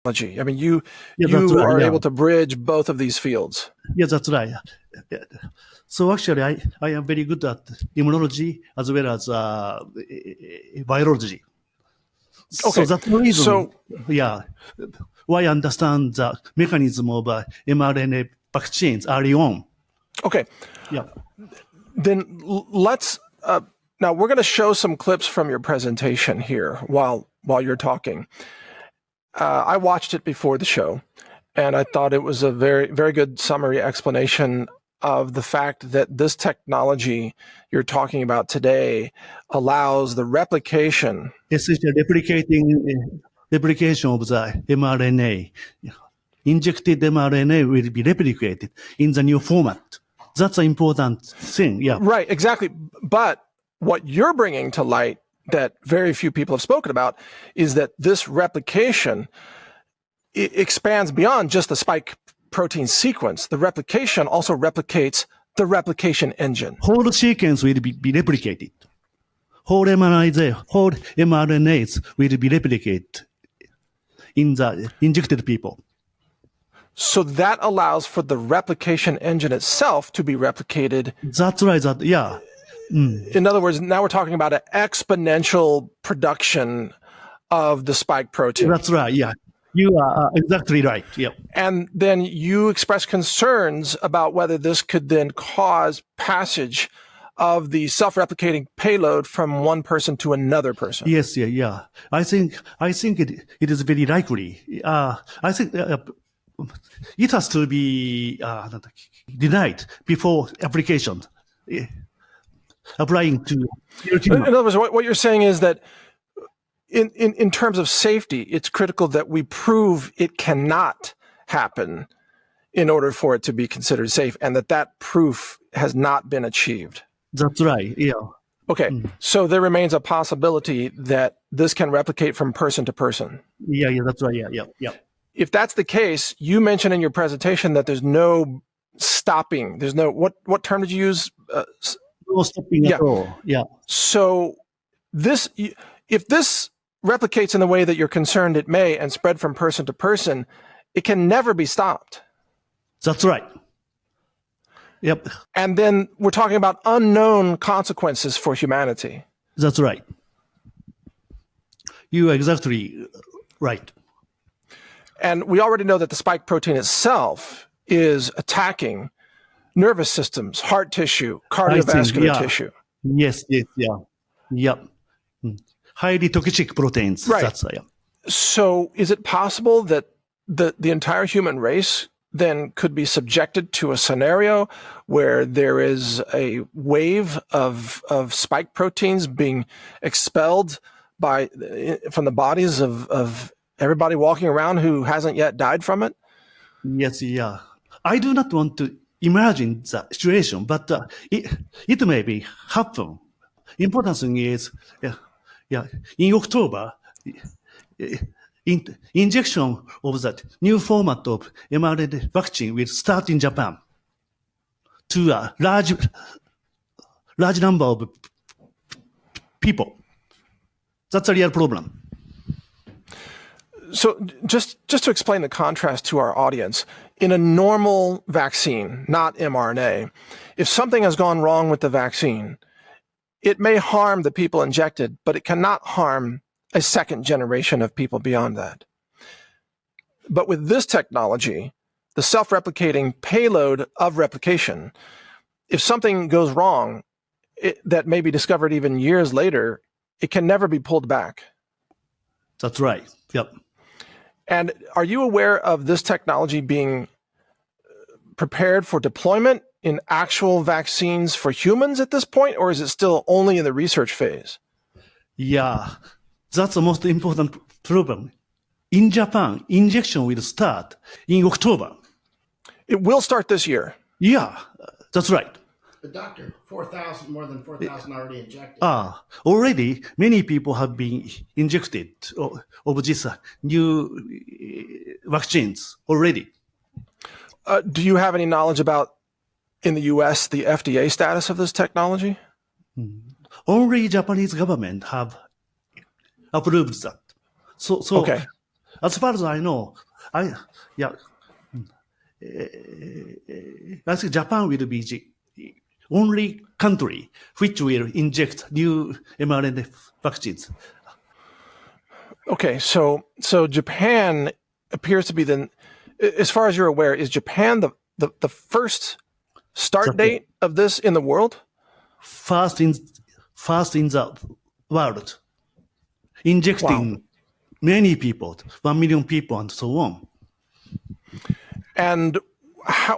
I mean, you that's right, are able to bridge both of these fields. Yeah, that's right. So actually, I am very good at immunology as well as virology. Okay. So that's the reason, So why I understand the mechanism of mRNA vaccines early on. okay. Yeah. Then let's now we're going to show some clips from your presentation here while you're talking. I watched it before the show, and I thought it was a very, very good summary explanation of the fact that this technology you're talking about today allows the replication. Essentially replication of the mRNA. Injected mRNA will be replicated in the new format. That's an important thing. Yeah. Right, exactly. But what you're bringing to light that very few people have spoken about is that this replication expands beyond just the spike protein sequence. The replication also replicates the replication engine. Whole sequence will be replicated. Whole mRNAs will be replicated in the injected people. So that allows for the replication engine itself to be replicated. That's right. In other words, now we're talking about an exponential production of the spike protein. That's right. Yeah. You are exactly right. Yeah. And then you express concerns about whether this could then cause passage of the self-replicating payload from one person to another person. Yes. Yeah. I think it is very likely. I think it has to be denied before application. Applying to. In other words, what you're saying is that in terms of safety, it's critical that we prove it cannot happen in order for it to be considered safe, and that proof has not been achieved. That's right. Yeah. Okay. So there remains a possibility that this can replicate from person to person. Yeah. That's right. Yeah. If that's the case, you mentioned in your presentation that there's no stopping. There's no what term did you use? No stopping at all. Yeah. So if this replicates in the way that you're concerned it may and spread from person to person, it can never be stopped. That's right. Yep. And then we're talking about unknown consequences for humanity. That's right. You are exactly right. And we already know that the spike protein itself is attacking nervous systems, heart tissue, cardiovascular tissue. Yes, yeah. Highly toxic proteins. Right. That's, So is it possible that the entire human race then could be subjected to a scenario where there is a wave of spike proteins being expelled from the bodies of everybody walking around who hasn't yet died from it? Yes, yeah. I do not want to imagine the situation, but it may be happen. Important thing is, in October, injection of that new format of mRNA vaccine will start in Japan to a large number of people. That's a real problem. So just to explain the contrast to our audience, in a normal vaccine, not mRNA, if something has gone wrong with the vaccine, it may harm the people injected, but it cannot harm a second generation of people beyond that. But with this technology, the self-replicating payload of replication, if something goes wrong that may be discovered even years later, it can never be pulled back. That's right. Yep. And are you aware of this technology being prepared for deployment in actual vaccines for humans at this point, or is it still only in the research phase? Yeah, that's the most important problem. In Japan, injection will start in October. It will start this year. Yeah, that's right. But doctor, more than 4,000 already injected. Already many people have been injected of this new vaccines already. Do you have any knowledge about, in the US, the FDA status of this technology? Only Japanese government have approved that. So okay. as far as I know, yeah, I think Japan will be the only country which will inject new mRNA vaccines. Okay, so Japan appears to be as far as you're aware, is Japan the first start date of this in the world? First in the world, injecting many people, 1 million people, and so on. And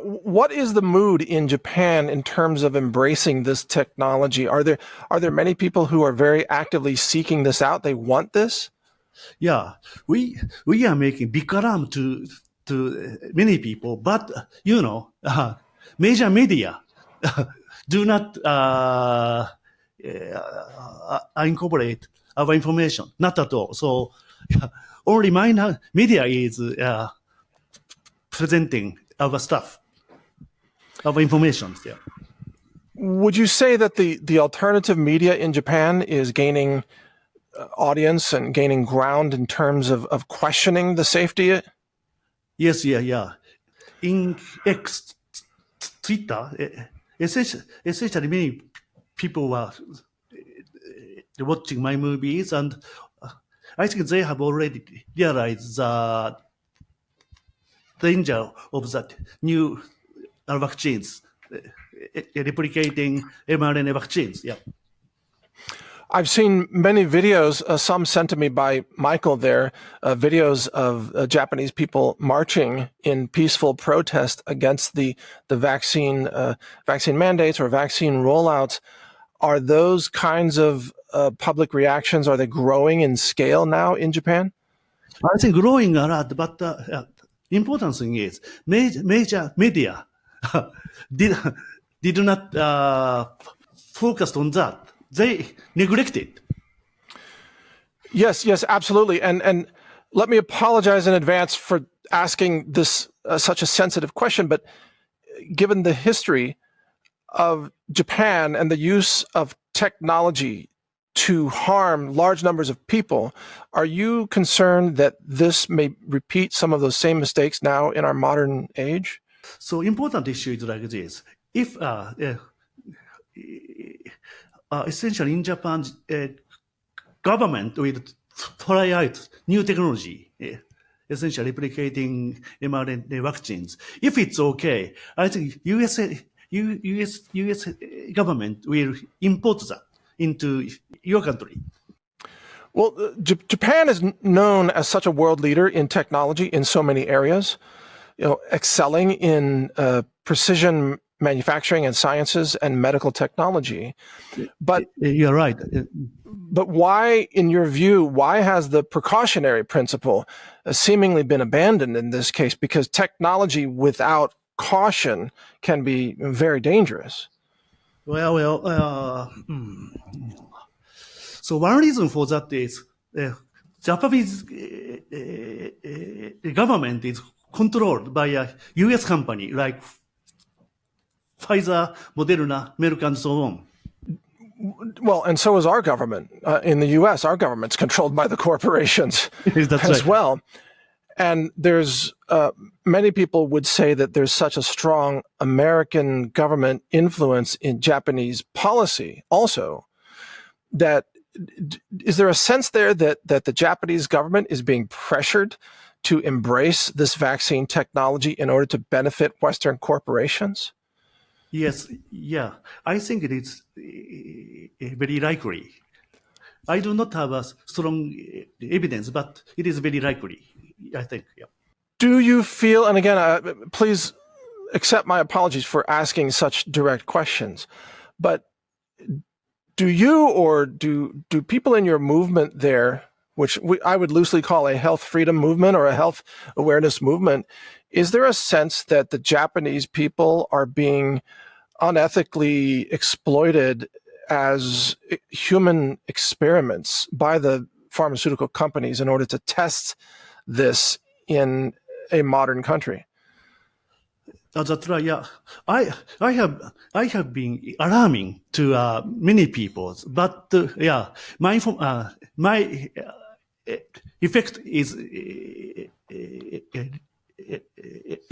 what is the mood in Japan in terms of embracing this technology? Are there many people who are very actively seeking this out? They want this? Yeah, we are making big alarm to many people, but major media do not incorporate our information, not at all. So only minor media is presenting our stuff, our information. Yeah. Would you say that the alternative media in Japan is gaining audience and gaining ground in terms of questioning the safety? Yes, yeah. In X, Twitter, essentially many people were watching my movies, and I think they have already realized the danger of that new vaccines, replicating mRNA vaccines. Yeah. I've seen many videos, some sent to me by Michael there, videos of Japanese people marching in peaceful protest against the vaccine mandates or vaccine rollouts. Are those kinds of public reactions, are they growing in scale now in Japan? I think growing a lot, but important thing is major media did not focus on that. They neglected. Yes, absolutely. And let me apologize in advance for asking this such a sensitive question, but given the history of Japan and the use of technology to harm large numbers of people, are you concerned that this may repeat some of those same mistakes now in our modern age? So important issue is like this. If essentially in Japan, government will try out new technology, essentially replicating mRNA vaccines. If it's okay, I think US government will import that into your country. Well, Japan is known as such a world leader in technology in so many areas, excelling in precision manufacturing and sciences and medical technology. But you're right. But why, in your view, why has the precautionary principle seemingly been abandoned in this case? Because technology without caution can be very dangerous. So one reason for that is Japanese government is controlled by a U.S. company like Pfizer, Moderna, Merck, and so on. Well, and so is our government. In the U.S., our government's controlled by the corporations as well. And there's many people would say that there's such a strong American government influence in Japanese policy also, that is there a sense there that the Japanese government is being pressured to embrace this vaccine technology in order to benefit Western corporations? Yes, yeah. I think it is very likely. I do not have a strong evidence, but it is very likely, I think. Yeah. Do you feel, and again, please accept my apologies for asking such direct questions, but do you or do people in your movement there, which I would loosely call a health freedom movement or a health awareness movement, is there a sense that the Japanese people are being unethically exploited as human experiments by the pharmaceutical companies in order to test this in a modern country? That's right. Yeah, I have been alarming to many people, but my effect is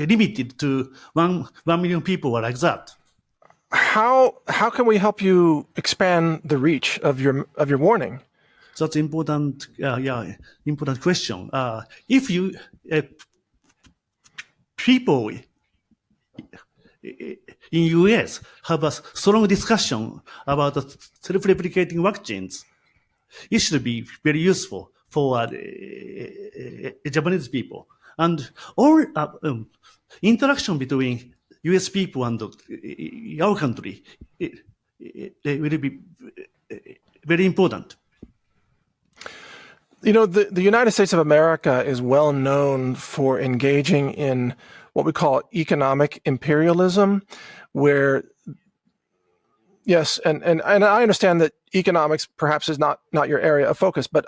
limited to 1 million people or like that. How can we help you expand the reach of your warning? That's important. Important question. If you people in US have a strong discussion about the self-replicating vaccines, it should be very useful for Japanese people. And all interaction between US people and our country will be very important. You know, the United States of America is well known for engaging in what we call economic imperialism, where, yes, and I understand that economics perhaps is not your area of focus, but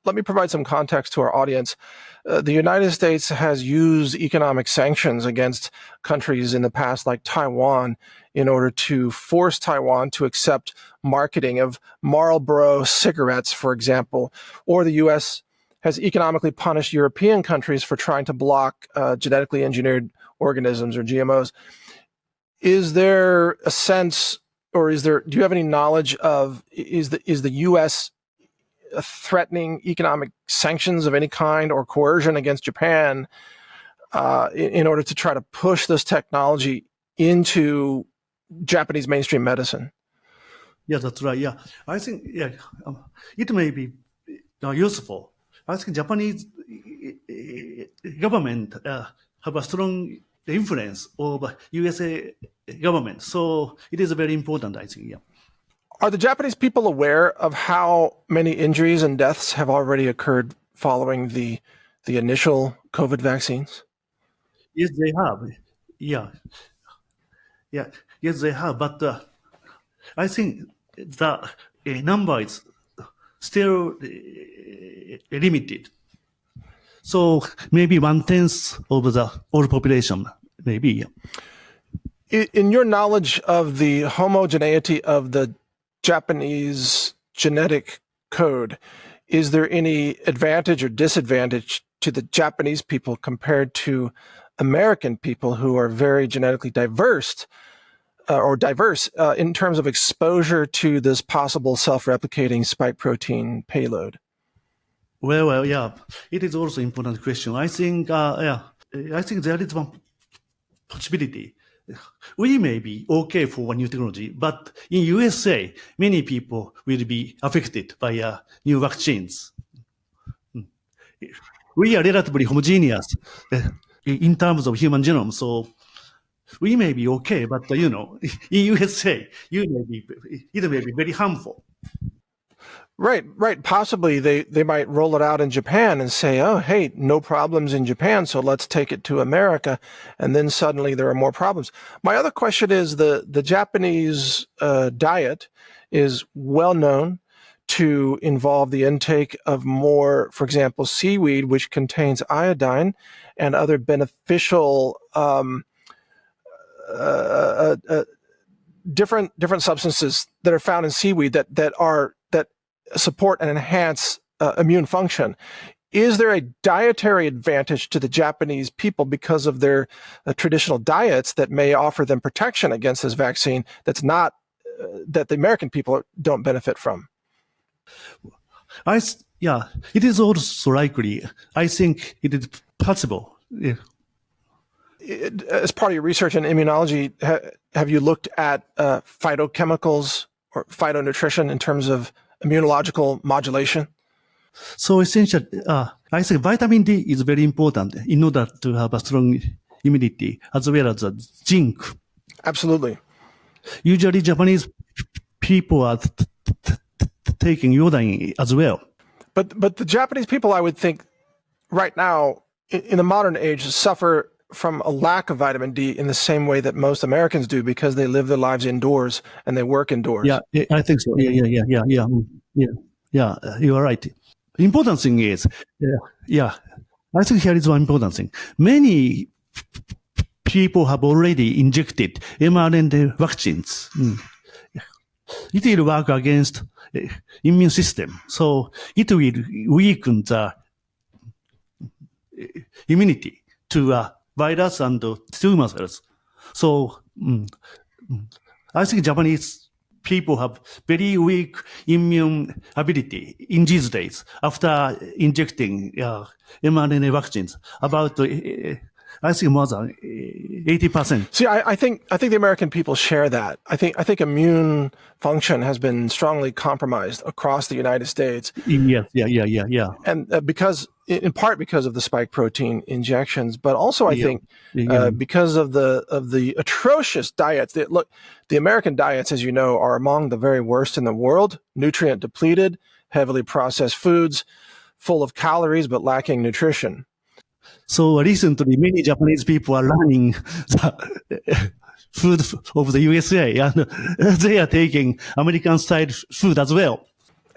let me provide some context to our audience. The United States has used economic sanctions against countries in the past, like Taiwan, in order to force Taiwan to accept marketing of Marlboro cigarettes, for example, or the U.S. has economically punished European countries for trying to block genetically engineered organisms or GMOs. Is there a sense, or do you have any knowledge of, is the U.S. threatening economic sanctions of any kind or coercion against Japan in order to try to push this technology into Japanese mainstream medicine? Yeah, that's right. Yeah, I think it may be useful. I think Japanese government have a strong influence over USA government, so it is very important, I think. Yeah. Are the Japanese people aware of how many injuries and deaths have already occurred following the initial COVID vaccines? Yes, they have. Yeah. Yes, they have. But I think the number is still limited. So maybe 1/10 of the whole population, maybe. In your knowledge of the homogeneity of the Japanese genetic code, is there any advantage or disadvantage to the Japanese people compared to American people who are very genetically diverse in terms of exposure to this possible self-replicating spike protein payload? Well, yeah, it is also an important question. I think there is one possibility. We may be okay for new technology, but in USA, many people will be affected by new vaccines. We are relatively homogeneous in terms of human genome, so we may be okay, but in USA, it may be very harmful. Right. Possibly they might roll it out in Japan and say, oh, hey, no problems in Japan, so let's take it to America. And then suddenly there are more problems. My other question is the Japanese diet is well known to involve the intake of more, for example, seaweed, which contains iodine and other beneficial different substances that are found in seaweed that support and enhance immune function. Is there a dietary advantage to the Japanese people because of their traditional diets that may offer them protection against this vaccine that's not that the American people don't benefit from? It is also likely. I think it is possible. Yeah. As part of your research in immunology, have you looked at phytochemicals or phytonutrition in terms of immunological modulation? So essentially, I think vitamin D is very important in order to have a strong immunity, as well as zinc. Absolutely. Usually, Japanese people are taking iodine as well. But the Japanese people, I would think, right now, in the modern age, suffer from a lack of vitamin D in the same way that most Americans do because they live their lives indoors and they work indoors. Yeah, I think so. Yeah, you are right. The important thing is, I think here is one important thing. Many people have already injected mRNA vaccines. It will work against immune system, so it will weaken the immunity to virus and tumor cells. So I think Japanese people have very weak immune ability in these days after injecting mRNA vaccines. About I think more than 80%. See, I think the American people share that. I think immune function has been strongly compromised across the United States. Yes, yeah. And in part because of the spike protein injections, but also I think because of the atrocious diets. The American diets, as you know, are among the very worst in the world. Nutrient depleted, heavily processed foods, full of calories but lacking nutrition. So recently, many Japanese people are learning the food of the USA, and they are taking American-style food as well.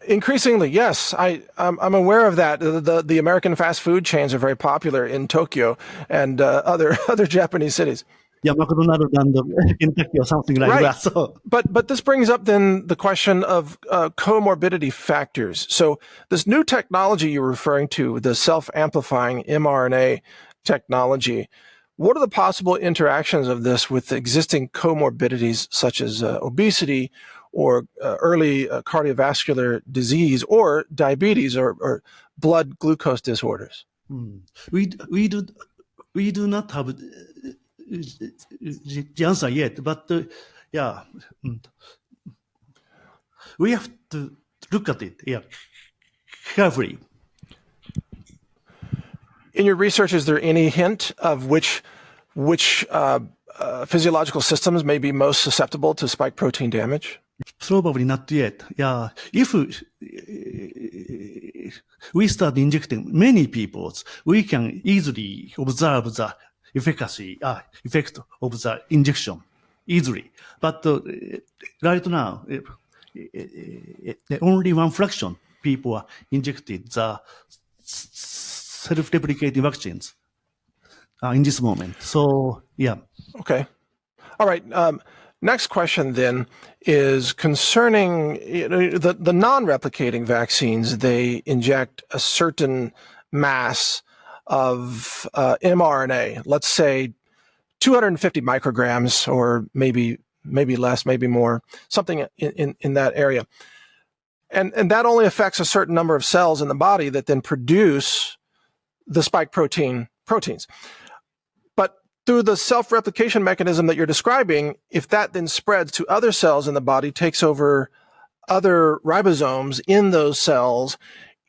Increasingly, yes. I'm aware of that. The American fast food chains are very popular in Tokyo and other Japanese cities. Yeah, McDonald's and Kentucky or something like Right. that. So, But this brings up then the question of comorbidity factors. So this new technology you're referring to, the self-amplifying mRNA technology, what are the possible interactions of this with existing comorbidities such as obesity or early cardiovascular disease or diabetes or blood glucose disorders? we do not have the answer yet, but we have to look at it carefully. In your research, is there any hint of which physiological systems may be most susceptible to spike protein damage? Probably not yet. Yeah, if we start injecting many people, we can easily observe the effect of the injection easily. But right now, only one fraction people are injected the self-replicating vaccines in this moment. So, yeah. Okay. All right. Next question then is concerning the non-replicating vaccines. They inject a certain mass of mRNA, let's say 250 micrograms, or maybe less, maybe more, something in that area. And that only affects a certain number of cells in the body that then produce the spike proteins. But through the self-replication mechanism that you're describing, if that then spreads to other cells in the body, takes over other ribosomes in those cells,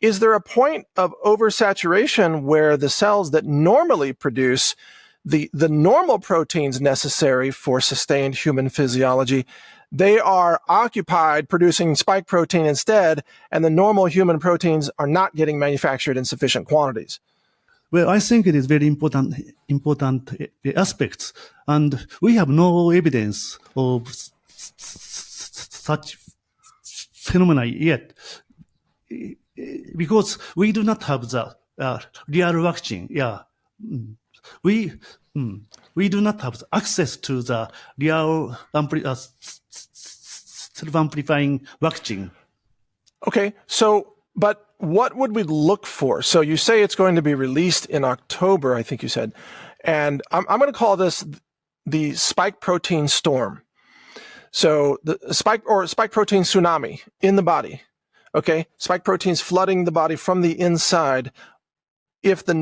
is there a point of oversaturation where the cells that normally produce the normal proteins necessary for sustained human physiology, they are occupied producing spike protein instead, and the normal human proteins are not getting manufactured in sufficient quantities? Well, I think it is very important aspects, and we have no evidence of such phenomena yet, because we do not have the real vaccine. Yeah, we do not have access to the real self-amplifying vaccine. Okay, so but what would we look for? So you say it's going to be released in October, I think you said, and I'm going to call this the spike protein storm. So the spike protein tsunami in the body. Okay, spike proteins flooding the body from the inside. If the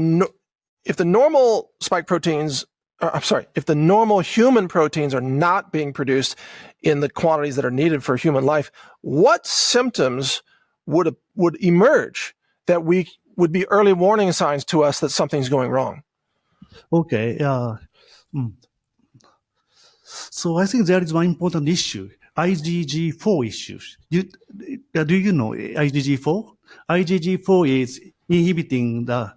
normal spike proteins, if the normal human proteins are not being produced in the quantities that are needed for human life, what symptoms would emerge that would be early warning signs to us that something's going wrong? Okay. So I think there is one important issue, IgG4 issues. Do you know IgG4? IgG4 is inhibiting the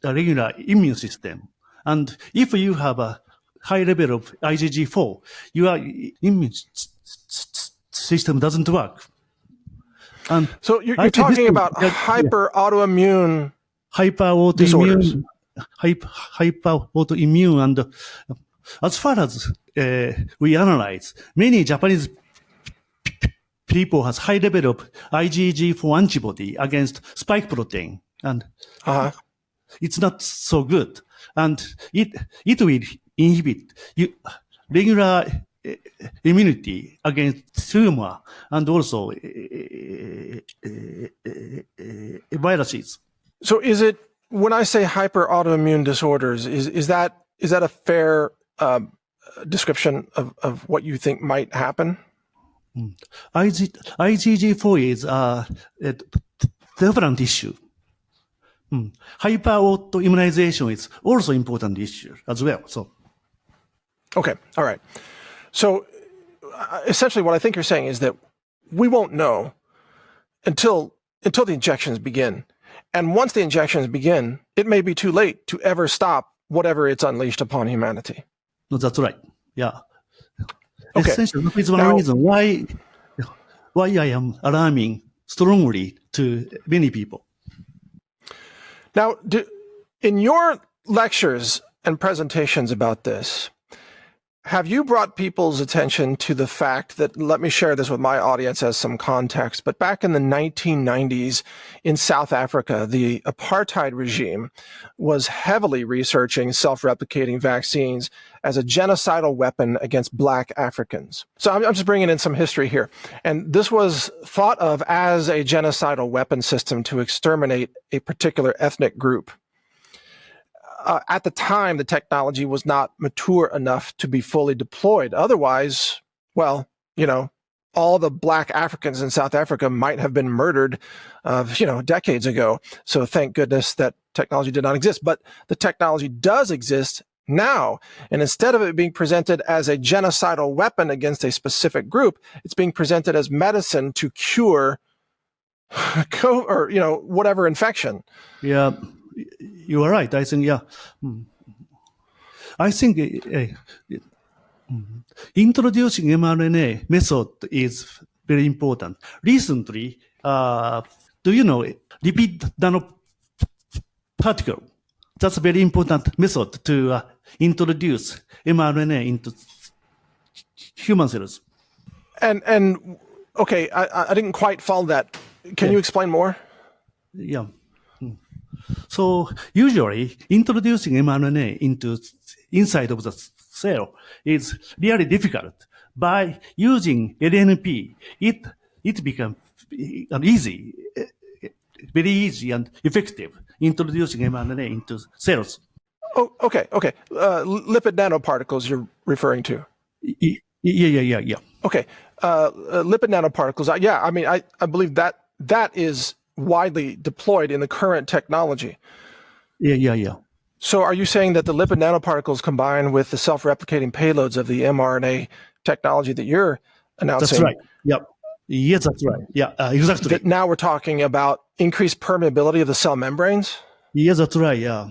regular immune system. And if you have a high level of IgG4, your immune system doesn't work. And so you're talking about autoimmune disorders. Hyper-autoimmune, and as far as we analyze, many Japanese people has high level of IgG4 antibody against spike protein, and it's not so good, and it will inhibit regular immunity against tumor and also viruses. So is it, when I say hyperautoimmune disorders, is that a fair description of what you think might happen? IgG4 is a different issue. Hyperautoimmunization is also important issue as well. So, okay, all right. So essentially, what I think you're saying is that we won't know until the injections begin, and once the injections begin, it may be too late to ever stop whatever it's unleashed upon humanity. no, that's right. Yeah. Okay. Essentially, that is one reason why I am alarming strongly to many people. Now, in your lectures and presentations about this, have you brought people's attention to the fact that, let me share this with my audience as some context, but back in the 1990s in South Africa, the apartheid regime was heavily researching self-replicating vaccines as a genocidal weapon against Black Africans. So I'm just bringing in some history here. And this was thought of as a genocidal weapon system to exterminate a particular ethnic group. At the time, the technology was not mature enough to be fully deployed. Otherwise, well, all the Black Africans in South Africa might have been murdered, decades ago. So thank goodness that technology did not exist. But the technology does exist now. And instead of it being presented as a genocidal weapon against a specific group, it's being presented as medicine to cure whatever infection. Yeah, you are right. I think, I think introducing mRNA method is very important. Recently, do you know lipid nanoparticle? That's a very important method to introduce mRNA into human cells. And okay, I didn't quite follow that. Can you explain more? Yeah. So usually introducing mRNA into inside of the cell is really difficult. By using LNP, it becomes easy, very easy and effective introducing mRNA into cells. Oh, okay. Lipid nanoparticles you're referring to. Yeah. Okay. Lipid nanoparticles. I believe that is widely deployed in the current technology. Yeah. So are you saying that the lipid nanoparticles combined with the self-replicating payloads of the mRNA technology that you're announcing? That's right. Yep. Yes, that's right. Yeah, exactly. That now we're talking about increased permeability of the cell membranes? Yes, that's right. Yeah.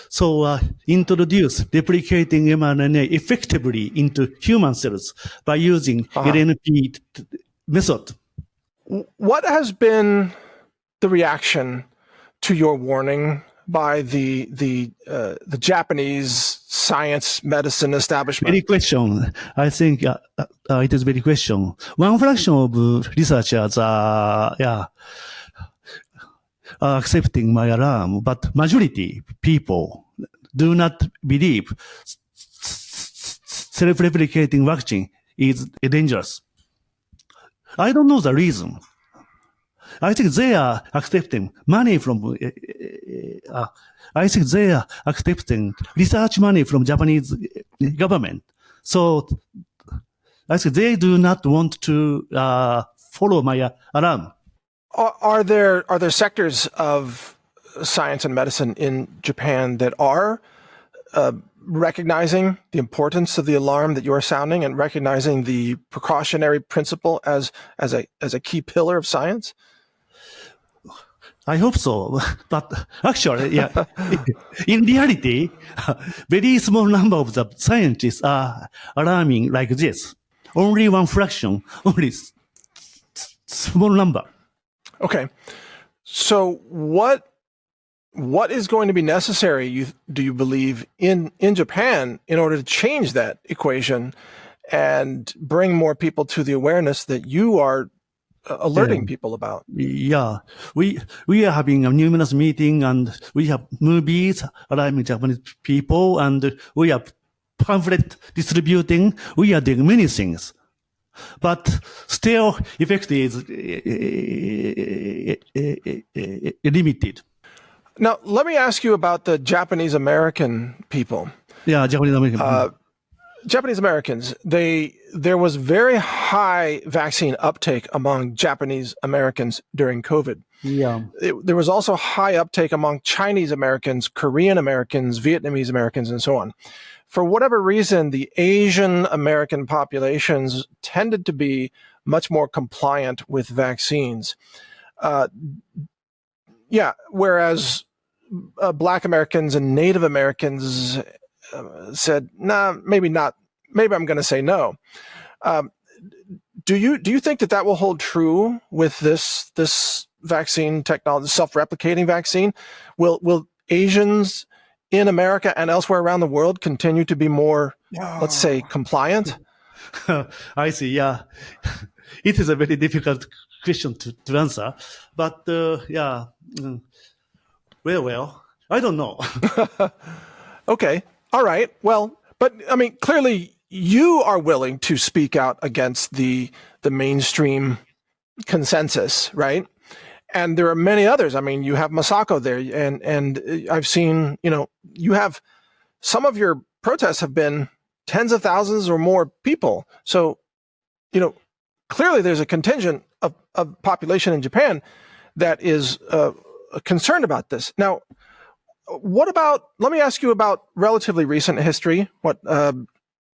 So introduce replicating mRNA effectively into human cells by using LNP method. What has been the reaction to your warning by the Japanese science medicine establishment? Very question. I think it is very question. One fraction of researchers are accepting my alarm, but majority people do not believe self-replicating vaccine is dangerous. I don't know the reason. I think they are accepting money from. I think they are accepting research money from Japanese government. So I think they do not want to follow my alarm. Are there sectors of science and medicine in Japan that are recognizing the importance of the alarm that you are sounding and recognizing the precautionary principle as a key pillar of science? I hope so, but actually, in reality, very small number of the scientists are alarming like this. Only one fraction, only small number. Okay, so what is going to be necessary, do you believe, in Japan in order to change that equation and bring more people to the awareness that you are alerting people about. Yeah, we are having a numerous meeting, and we have movies arriving Japanese people, and we are pamphlet distributing. We are doing many things, but still effect is limited. Now, let me ask you about the Japanese American people. Yeah, Japanese American. Japanese Americans, there was very high vaccine uptake among Japanese Americans during COVID. Yeah. There was also high uptake among Chinese Americans, Korean Americans, Vietnamese Americans, and so on. For whatever reason, the Asian American populations tended to be much more compliant with vaccines. Whereas Black Americans and Native Americans said, nah, maybe not. Maybe I'm going to say no. Do you think that will hold true with this vaccine technology, self-replicating vaccine? Will Asians in America and elsewhere around the world continue to be more, let's say, compliant? I see. Yeah, it is a very difficult question to answer, but well, I don't know. Okay. All right. Well, but I mean, clearly you are willing to speak out against the mainstream consensus, right? And there are many others. I mean, you have Masako there, and I've seen, you have some of your protests have been tens of thousands or more people. So, clearly there's a contingent of population in Japan that is concerned about this. Now, let me ask you about relatively recent history,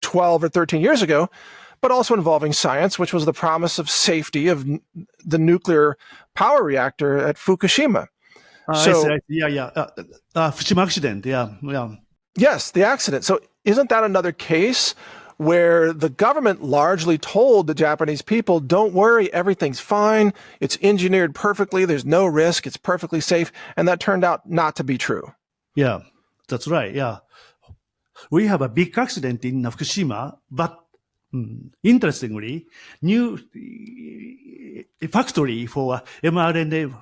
12 or 13 years ago, but also involving science, which was the promise of safety of the nuclear power reactor at Fukushima. Fukushima accident, yeah. Yes, the accident. So isn't that another case where the government largely told the Japanese people, don't worry, everything's fine, it's engineered perfectly, there's no risk, it's perfectly safe, and that turned out not to be true? Yeah, that's right. Yeah, we have a big accident in Fukushima, but interestingly, new factory for mRNA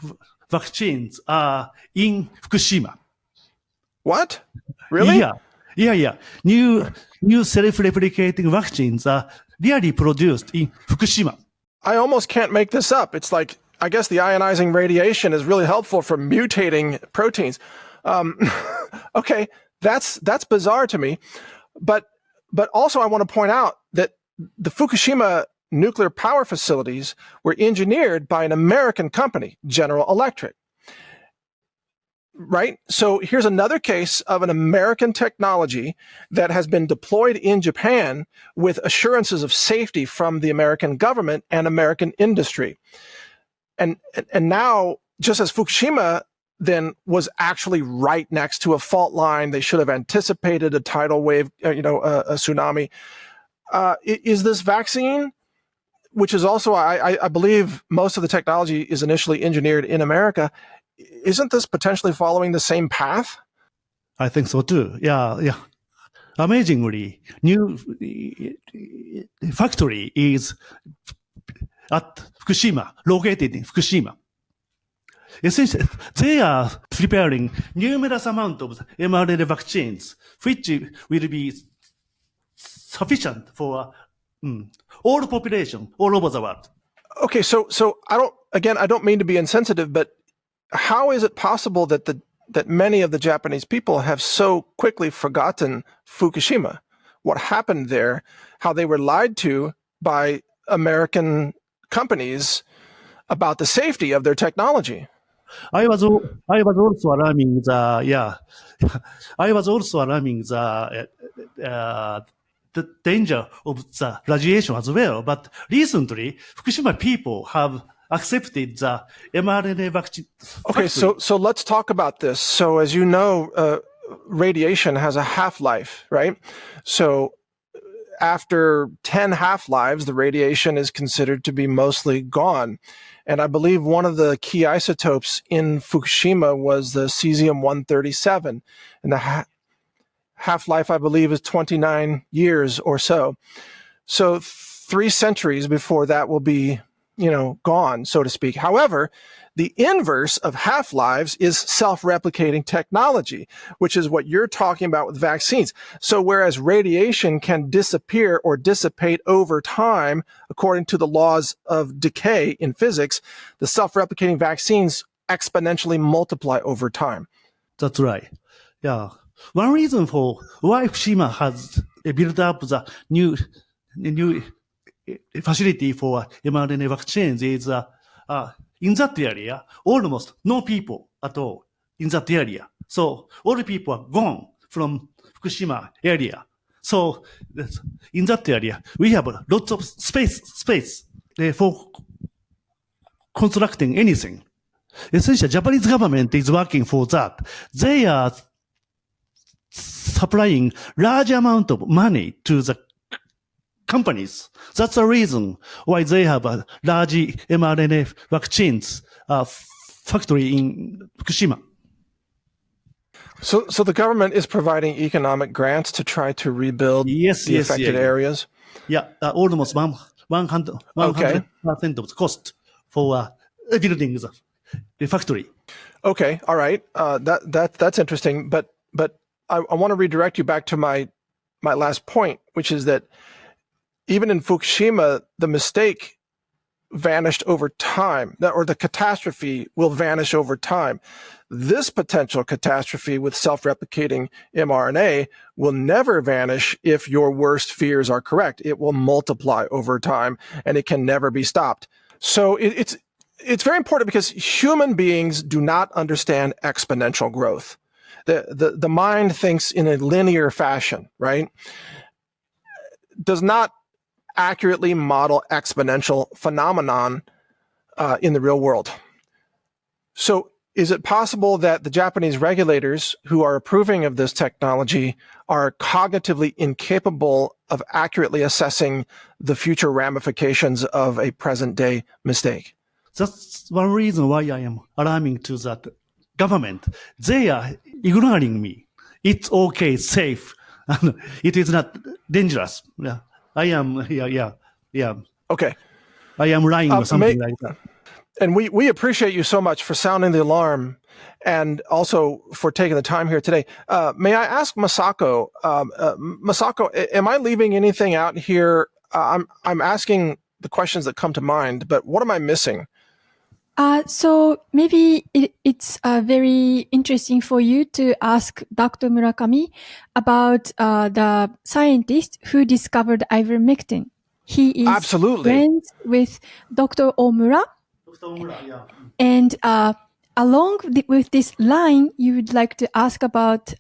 vaccines are in Fukushima. What? Really? Yeah. New self-replicating vaccines are really produced in Fukushima. I almost can't make this up. It's like, I guess the ionizing radiation is really helpful for mutating proteins. Okay, that's bizarre to me, but also I want to point out that the Fukushima nuclear power facilities were engineered by an American company, General Electric, right? So here's another case of an American technology that has been deployed in Japan with assurances of safety from the American government and American industry, and now, just as Fukushima then was actually right next to a fault line. They should have anticipated a tidal wave, a tsunami. Is this vaccine, which is also, I believe most of the technology is initially engineered in America, isn't this potentially following the same path? I think so too. Yeah. Amazingly, new factory is at Fukushima, located in Fukushima. Essentially, they are preparing numerous amount of mRNA vaccines, which will be sufficient for all population all over the world. Okay, so I don't mean to be insensitive, but how is it possible that many of the Japanese people have so quickly forgotten Fukushima? What happened there? How they were lied to by American companies about the safety of their technology? I was also alarming the danger of the radiation as well. But recently, Fukushima people have accepted the mRNA vaccine. Okay, so let's talk about this. So as you know, radiation has a half-life, right? So after 10 half-lives, the radiation is considered to be mostly gone. And I believe one of the key isotopes in Fukushima was the cesium-137. And the half-life, I believe, is 29 years or so. So 3 centuries before that will be gone, so to speak. However, the inverse of half-lives is self-replicating technology, which is what you're talking about with vaccines. So whereas radiation can disappear or dissipate over time, according to the laws of decay in physics, the self-replicating vaccines exponentially multiply over time. That's right. Yeah. One reason for why Fukushima has built up the new facility for mRNA vaccines is in that area, almost no people at all in that area. So all the people are gone from Fukushima area. So in that area, we have lots of space for constructing anything. Essentially, Japanese government is working for that. They are supplying large amount of money to the companies. That's the reason why they have a large mRNA vaccines factory in Fukushima. So the government is providing economic grants to try to rebuild the affected areas? Yeah, almost 100% of the cost for building the factory. Okay, all right. That's interesting. But I want to redirect you back to my last point, which is that even in Fukushima, the mistake vanished over time, or the catastrophe will vanish over time. This potential catastrophe with self-replicating mRNA will never vanish if your worst fears are correct. It will multiply over time, and it can never be stopped. So it's very important because human beings do not understand exponential growth. The mind thinks in a linear fashion, right? Does not accurately model exponential phenomenon in the real world. So is it possible that the Japanese regulators who are approving of this technology are cognitively incapable of accurately assessing the future ramifications of a present-day mistake? That's one reason why I am alarming to that government. They are ignoring me. It's okay, it's safe, and it is not dangerous. Yeah. I am, yeah. Okay. I am lying or something like that. And we appreciate you so much for sounding the alarm and also for taking the time here today. May I ask Masako, am I leaving anything out here? I'm asking the questions that come to mind, but what am I missing? So maybe it's very interesting for you to ask Dr. Murakami about the scientist who discovered ivermectin. He is friends with Dr. Omura. Dr. Omura, yeah. And along with this line, you would like to ask about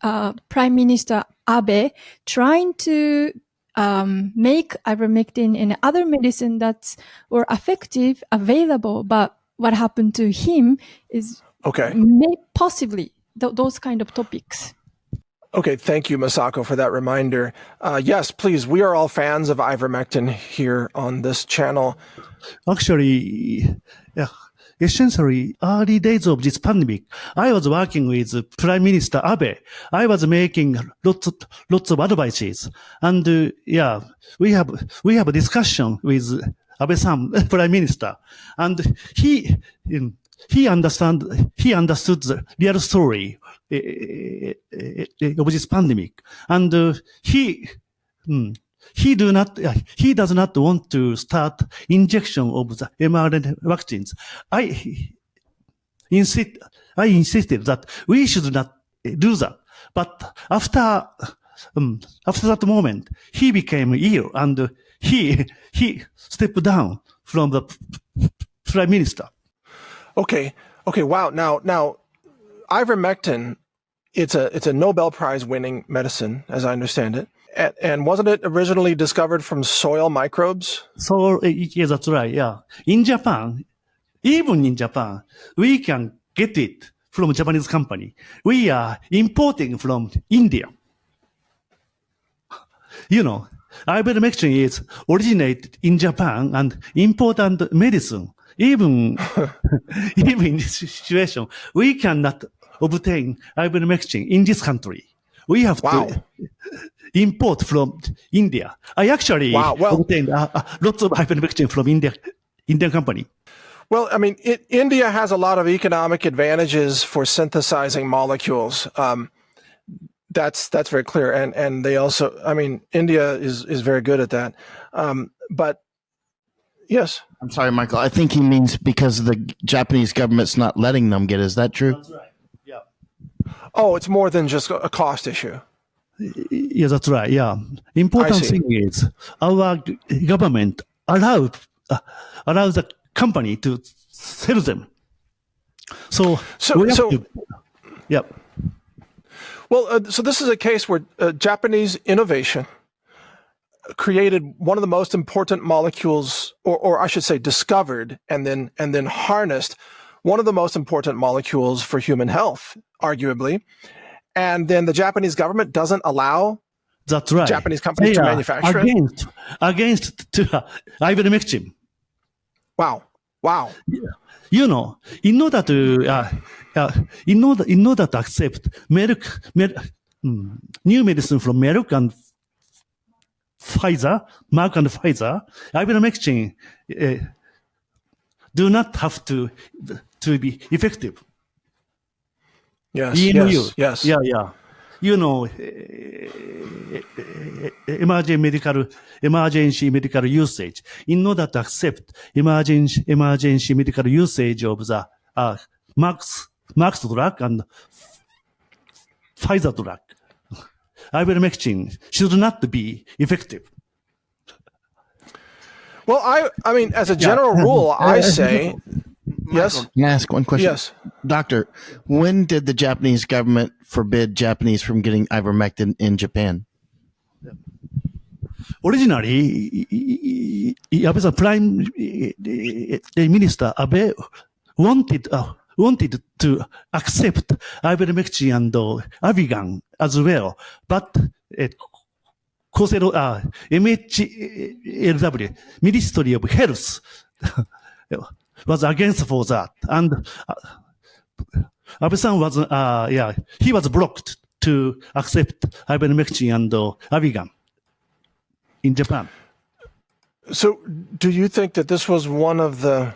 Prime Minister Abe trying to make ivermectin and other medicine that were effective available, but what happened to him is possibly those kind of topics. Okay, thank you, Masako, for that reminder. Yes, please, we are all fans of ivermectin here on this channel. Actually, essentially, early days of this pandemic, I was working with Prime Minister Abe. I was making lots of advices, and we have a discussion with Abe-san, Prime Minister, and he understood the real story of this pandemic, and he does not want to start injection of the mRNA vaccines. I insisted that we should not do that, but after that moment, he became ill and he stepped down from the Prime Minister. Okay. Wow. Now, ivermectin, it's a Nobel Prize winning medicine, as I understand it. And wasn't it originally discovered from soil microbes? So, yeah, that's right. Yeah. Even in Japan, we can get it from a Japanese company. We are importing from India. Ivermectin is originated in Japan and important medicine. Even in this situation, we cannot obtain ivermectin in this country. We have to import from India. I actually obtained lots of ivermectin from India Indian company. Well, I mean, India has a lot of economic advantages for synthesizing molecules. That's very clear, and they also, I mean, India is very good at that. But yes, I'm sorry, Michael. I think he means because the Japanese government's not letting them get. Is that true? That's right. Yeah. oh, it's more than just a cost issue. Yeah, that's right. Yeah. Important I see. thing is our government allow the company to sell them. So we have to, yeah. Well, so this is a case where Japanese innovation created one of the most important molecules, or I should say, discovered and then harnessed one of the most important molecules for human health, arguably. And then the Japanese government doesn't allow That's right. Japanese companies to manufacture it. Against ivermectin. Wow. In order to accept new medicine from Merck and Pfizer, ivermectin do not have to be effective. Yes. EMU. Yes. Yeah. Emergency medical usage. In order to accept emergency medical usage of the Merck's drug and Pfizer drug, ivermectin should not be effective. Well, I mean, as a general rule, I say yes. Can I ask one question? Yes. Doctor, when did the Japanese government forbid Japanese from getting ivermectin in Japan? Originally, Abe's Prime Minister Abe wanted to accept ivermectin and Avigan as well, but MHLW, Ministry of Health, was against for that, and Abe-san was he was blocked to accept ivermectin and Avigan in Japan. So, do you think that this was one of the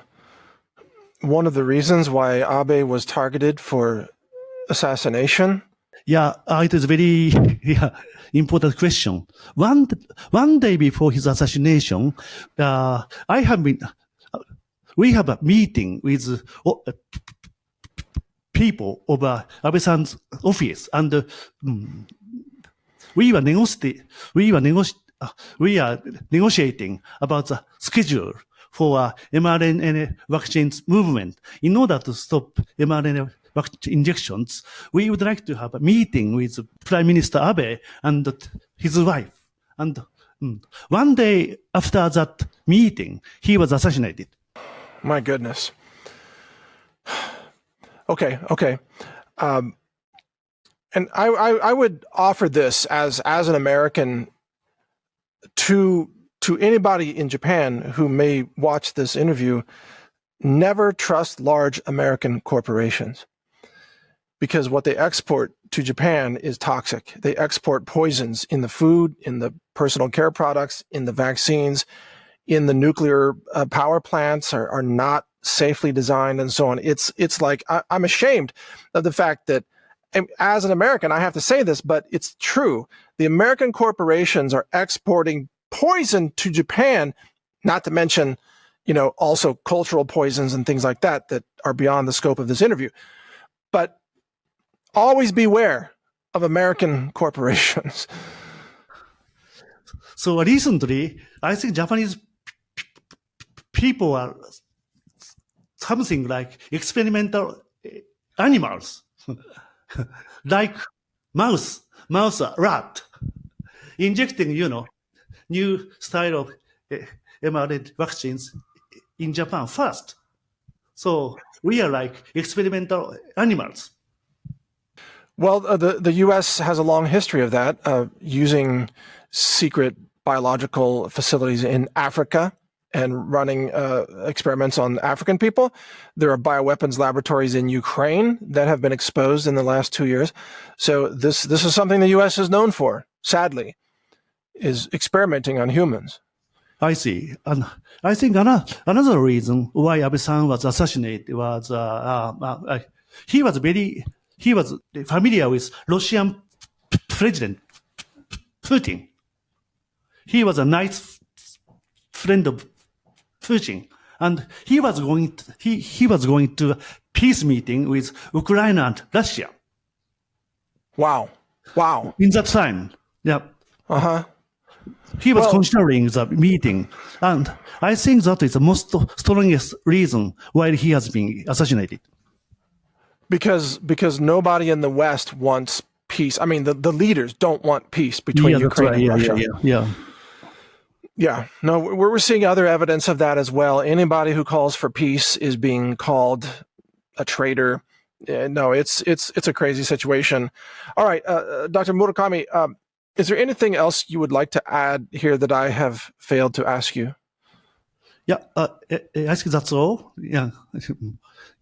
reasons why Abe was targeted for assassination? Yeah, it is very important question. One day before his assassination, we have a meeting with people of Abe-san's office, and we are negotiating about the schedule for mRNA vaccines movement. In order to stop mRNA vaccine injections, we would like to have a meeting with Prime Minister Abe and his wife. And one day after that meeting, he was assassinated. My goodness. Okay. And I would offer this as an American to anybody in Japan who may watch this interview: never trust large American corporations, because what they export to Japan is toxic. They export poisons in the food, in the personal care products, in the vaccines, in the nuclear power plants are not safely designed, and so on. It's like, I'm ashamed of the fact that, as an American, I have to say this, but it's true. The American corporations are exporting poison to Japan, not to mention, also cultural poisons and things like that are beyond the scope of this interview. But always beware of American corporations. So recently, I think Japanese people are something like experimental animals, like mouse, rat, injecting, new style of mRNA vaccines in Japan first. So we are like experimental animals. Well, the U.S. has a long history of that, using secret biological facilities in Africa and running experiments on African people. There are bioweapons laboratories in Ukraine that have been exposed in the last 2 years. So this is something the U.S. is known for, sadly, is experimenting on humans. I see. And I think another reason why Abe-san was assassinated was he was familiar with Russian President Putin. He was a nice friend of Putin, and he was going to a peace meeting with Ukraine and Russia. Wow. In that time, yeah. He was considering the meeting, and I think that is the most strongest reason why he has been assassinated. Because nobody in the West wants peace. I mean, the leaders don't want peace between Ukraine and Russia. Yeah. No, we're seeing other evidence of that as well. Anybody who calls for peace is being called a traitor. No, it's a crazy situation. All right, Dr. Murakami, is there anything else you would like to add here that I have failed to ask you? Yeah, I think that's all. Yeah.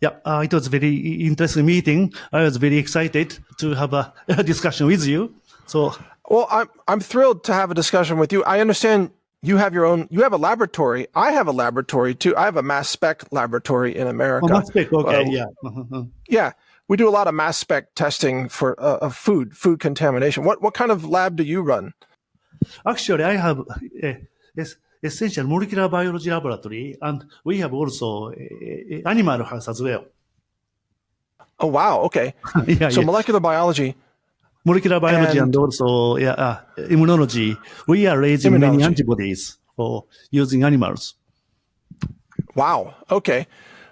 It was a very interesting meeting. I was very excited to have a discussion with you. So, well, I'm thrilled to have a discussion with you. I understand you have a laboratory. I have a laboratory too. I have a mass spec laboratory in America. Mass spec, okay, yeah. We do a lot of mass spec testing for food contamination. What kind of lab do you run? Actually, I have essential molecular biology laboratory, and we have also animal health as well. Oh, wow. Okay. Molecular biology. Molecular biology and also immunology. We are raising many antibodies for using animals. Wow. Okay.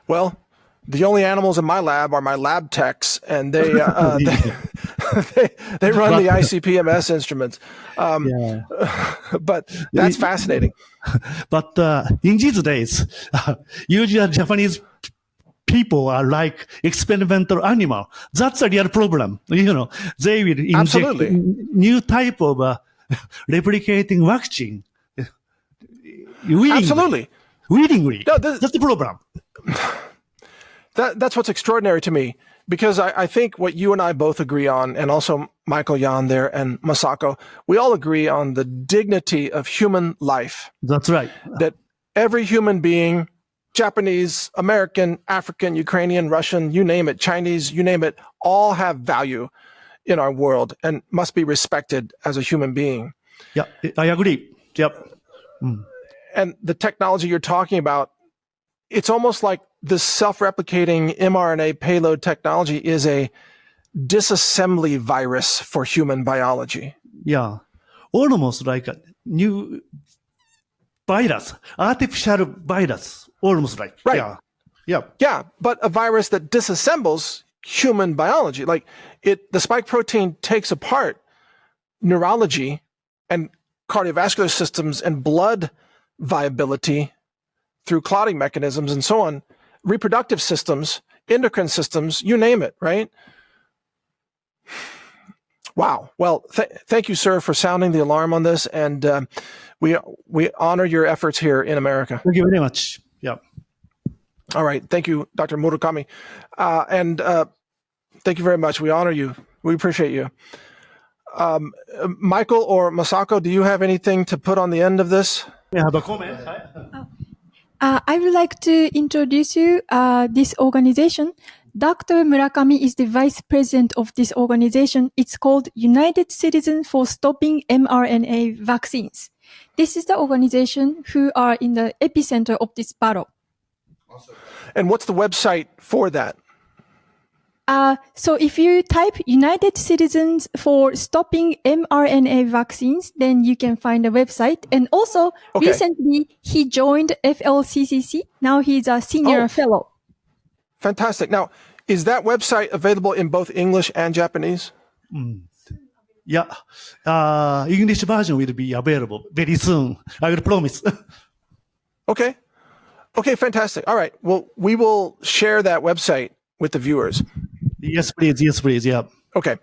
Well, the only animals in my lab are my lab techs, and they run the ICP-MS instruments. But that's fascinating. But in these days, usually Japanese people are like experimental animal. That's a real problem. They will inject new type of replicating vaccine. Willingly. No, that's the problem. That's what's extraordinary to me, because I think what you and I both agree on, and also Michael Yan there and Masako, we all agree on the dignity of human life. That's right. That every human being, Japanese, American, African, Ukrainian, Russian, you name it, Chinese, you name it, all have value in our world and must be respected as a human being. Yeah, I agree. Yep. And the technology you're talking about, it's almost like this self-replicating mRNA payload technology is a disassembly virus for human biology. Yeah, almost like a new virus, artificial virus, almost like. Right. Yeah, but a virus that disassembles human biology. Like the spike protein takes apart neurology and cardiovascular systems and blood viability through clotting mechanisms and so on, reproductive systems, endocrine systems, you name it, right? Wow. Well, thank you, sir, for sounding the alarm on this, and we honor your efforts here in America. Thank you very much. Yeah. All right. Thank you, Dr. Murakami, and thank you very much. We honor you. We appreciate you. Michael or Masako, do you have anything to put on the end of this? I have a comment. I would like to introduce you this organization. Dr. Murakami is the vice president of this organization. It's called United Citizens for Stopping mRNA Vaccines. This is the organization who are in the epicenter of this battle. Awesome. And what's the website for that? So if you type United Citizens for Stopping mRNA Vaccines, then you can find the website. And also, recently, he joined FLCCC. Now he's a senior fellow. Fantastic. Now, is that website available in both English and Japanese? Yeah. English version will be available very soon. I will promise. Okay, fantastic. All right. Well, we will share that website with the viewers. Yes, please. Yeah. Okay.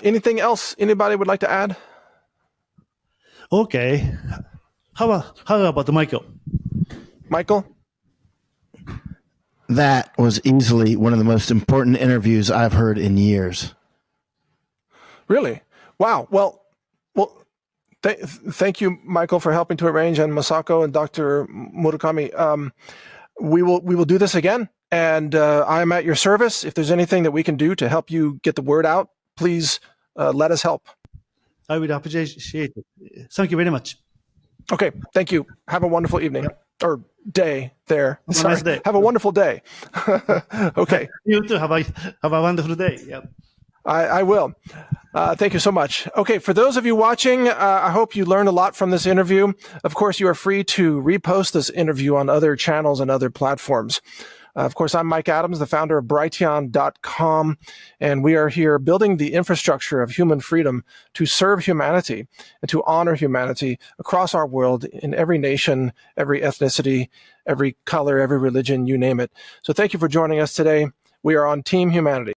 Anything else anybody would like to add? Okay. How about Michael? Michael? That was easily one of the most important interviews I've heard in years. Really? Wow. Well, Thank you, Michael, for helping to arrange, and Masako and Dr. Murakami. We will do this again, and I am at your service. If there's anything that we can do to help you get the word out, please let us help. I would appreciate it. Thank you very much. Okay, thank you. Have a wonderful evening or day there. Have a nice day. Have a wonderful day. Okay. You too. Have a wonderful day. Yeah. I will. Thank you so much. Okay, for those of you watching, I hope you learned a lot from this interview. Of course, you are free to repost this interview on other channels and other platforms. Of course, I'm Mike Adams, the founder of Brighteon.com, and we are here building the infrastructure of human freedom to serve humanity and to honor humanity across our world in every nation, every ethnicity, every color, every religion, you name it. So thank you for joining us today. We are on Team Humanity.